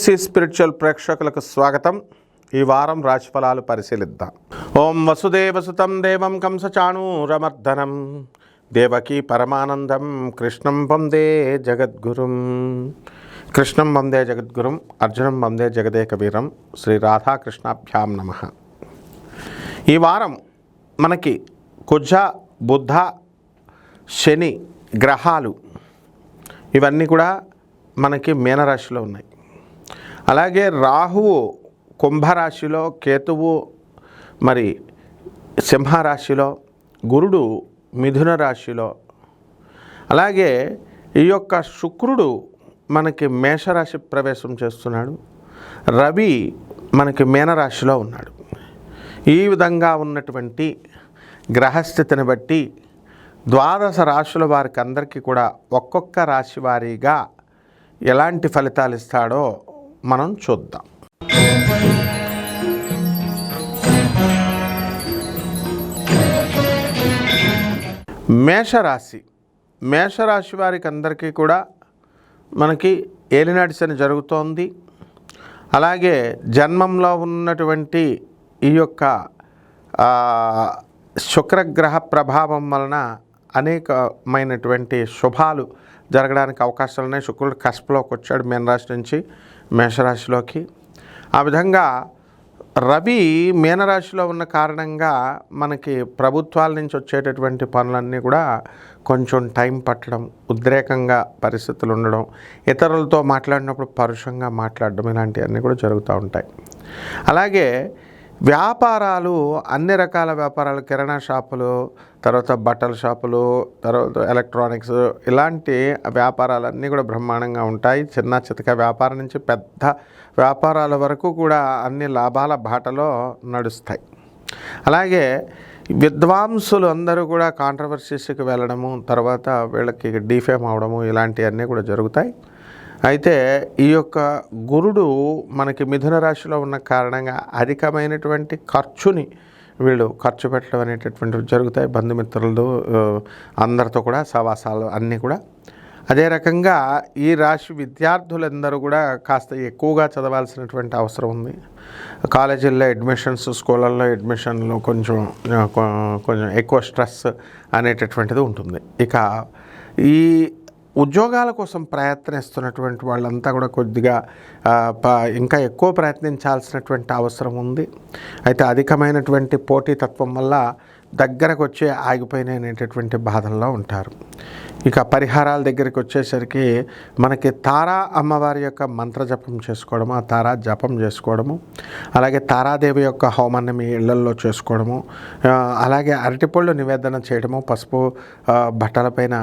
TFC spiritual ప్రేక్షకులకు స్వాగతం. ఈ వారం రాశిఫలాలు పరిశీలిద్దాం. ఓం వసుదేవసుతం దేవం కంసచాణూరమర్దనం దేవకీ పరమానందం కృష్ణం వందే జగద్గురుం. కృష్ణం వందే జగద్గురుం, అర్జునం వందే జగదేకవీరం. శ్రీ రాధాకృష్ణాభ్యాం నమః. ఈ వారం మనకి కుజ, బుధ, శని గ్రహాలు ఇవన్నీ కూడా మనకి మీనరాశిలో ఉన్నాయి. అలాగే రాహువు కుంభరాశిలో, కేతువు మరి సింహరాశిలో, గురుడు మిథున రాశిలో, అలాగే ఈ యొక్క శుక్రుడు మనకి మేషరాశి ప్రవేశం చేస్తున్నాడు. రవి మనకి మీనరాశిలో ఉన్నాడు. ఈ విధంగా ఉన్నటువంటి గ్రహస్థితిని బట్టి ద్వాదశ రాశుల వారికి అందరికీ కూడా ఒక్కొక్క రాశి వారీగా ఎలాంటి ఫలితాలు ఇస్తాడో మనం చూద్దాం. మేషరాశి వారికి అందరికీ కూడా మనకి ఏలినాటి శని జరుగుతోంది. అలాగే జన్మంలో ఉన్నటువంటి ఈ యొక్క శుక్రగ్రహ ప్రభావం వలన అనేకమైనటువంటి శుభాలు జరగడానికి అవకాశాలు ఉన్నాయి. శుక్రుడు కస్పలోకి వచ్చాడు మీనరాశి నుంచి మేషరాశిలోకి. ఆ విధంగా రవి మీనరాశిలో ఉన్న కారణంగా మనకి ప్రభుత్వాల నుంచి వచ్చేటటువంటి పనులన్నీ కూడా కొంచెం టైం పట్టడం, ఉద్రేకంగా పరిస్థితులు ఉండడం, ఇతరులతో మాట్లాడినప్పుడు పరుషంగా మాట్లాడడం ఇలాంటివన్నీ కూడా జరుగుతూ ఉంటాయి. అలాగే వ్యాపారాలు, అన్ని రకాల వ్యాపారాలు, కిరాణా షాపులు, తర్వాత బట్టల షాపులు, తర్వాత ఎలక్ట్రానిక్స్, ఇలాంటి వ్యాపారాలన్నీ కూడా బ్రహ్మాండంగా ఉంటాయి. చిన్న చితక వ్యాపారం నుంచి పెద్ద వ్యాపారాల వరకు కూడా అన్ని లాభాల బాటలో నడుస్తాయి. అలాగే విద్వాంసులు అందరూ కూడా కాంట్రవర్సీస్కి వెళ్ళడము, తర్వాత వీళ్ళకి డిఫేమ్ అవడము ఇలాంటివన్నీ కూడా జరుగుతాయి. అయితే ఈ యొక్క గురుడు మనకి మిథున రాశిలో ఉన్న కారణంగా అధికమైనటువంటి ఖర్చుని వీళ్ళు ఖర్చు పెట్టడం అనేటటువంటివి జరుగుతాయి. బంధుమిత్రులు అందరితో కూడా సవాసాలు అన్నీ కూడా. అదే రకంగా ఈ రాశి విద్యార్థులందరూ కూడా కాస్త ఎక్కువగా చదవాల్సినటువంటి అవసరం ఉంది. కాలేజీల్లో అడ్మిషన్స్, స్కూళ్ళల్లో అడ్మిషన్లు కొంచెం ఎక్కువ స్ట్రెస్ అనేటటువంటిది ఉంటుంది. ఇక ఈ ఉద్యోగాల కోసం ప్రయత్నిస్తున్నటువంటి వాళ్ళంతా కూడా కొద్దిగా ఇంకా ఎక్కువ ప్రయత్నించాల్సినటువంటి అవసరం ఉంది. అయితే అధికమైనటువంటి పోటీతత్వం వల్ల దగ్గరకు వచ్చే ఆగిపోయినటువంటి బాధల్లో ఉంటారు. ఇక పరిహారాల దగ్గరికి వచ్చేసరికి మనకి తారా అమ్మవారి యొక్క మంత్ర జపం చేసుకోవడము, ఆ తారా జపం చేసుకోవడము, అలాగే తారాదేవి యొక్క హోమాన్ని మీ ఇళ్లల్లో చేసుకోవడము, అలాగే అరటిపళ్ళు నివేదన చేయడము, పసుపు బట్టలపైన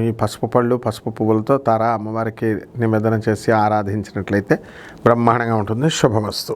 ఈ పసుపు పళ్ళు, పసుపు పువ్వులతో తారా అమ్మవారికి నివేదన చేసి ఆరాధించినట్లయితే బ్రహ్మాండంగా ఉంటుంది. శుభమస్తు.